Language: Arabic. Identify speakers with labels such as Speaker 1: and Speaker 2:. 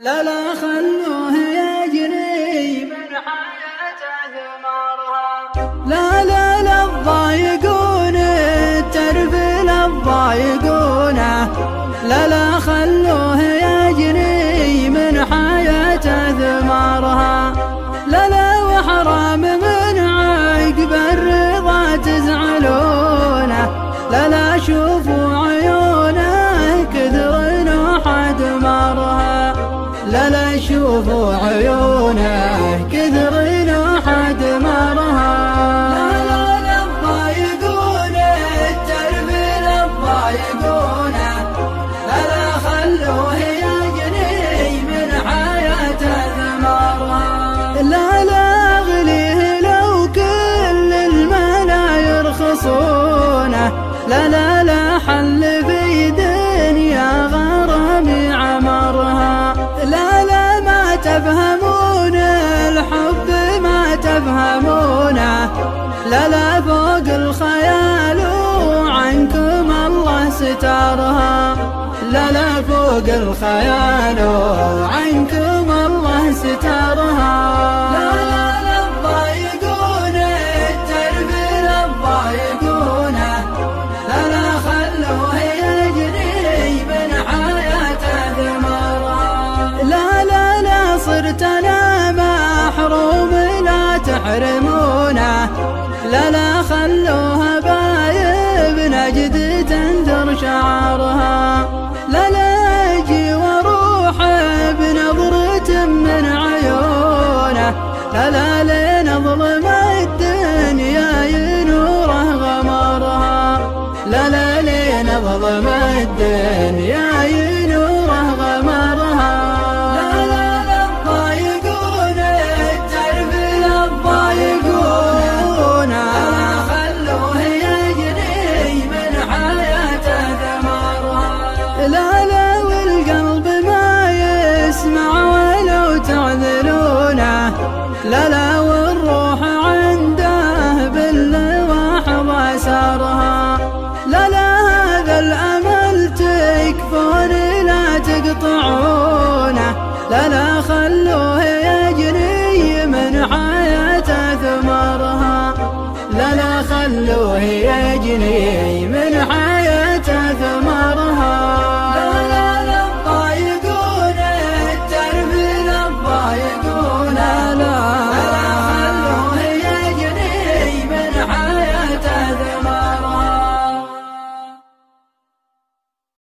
Speaker 1: لا لا خلوه يجري من حياته ثمارها. لا لا لا تضايقون الترف لا تضايقونه. لا لا خلوه يجري من حياته ثمارها. لا لا وحرام من عقب الرضا تزعلونه. لا لا شوفوا عيونه كثر نوح دمارها. لا لا شوفوا عيونه كثر نوح دمارها. لا لا لا تضايقون الترف لا تضايقونه. لا لا خلوه يجري من حياته ثمارها. لا لا اغليه لو كل الملا يرخصونه. لا لا لا حل في دنيا غرام عمرها. لا لا ما تفهمون الحب ما تفهمونه. لا لا فوق الخيال عنكم الله ستارها. لا لا فوق الخيال عنكم الله ستارها. لا لا لا تضايقون الترف لا تضايقونه. لا لا خلوه يجري من حياته ثمارها. لا لا لا صرت انا محروم لا تحرمونه. لا لا خلوها بايب نجد تندر شعرها. لا لا اجي واروح بنظرة من عيونه. لا لا لنظلم الدنيا ينوره غمرها. لا لا لنظلم الدنيا ينوره غمرها. لا لا لا تضايقون الترف لا تضايقونه. خلوه يجري من حياته ثمارها. لا لا والقلب ما يسمع ولو تعذلونه. لا لا والروح عنده باللواحظ سارها. لا لا هذا الأمل تكفون لا تقطعونه. لا لا خلوه يجري من حياته ثمارها. لا لا خلوه يجري من حياته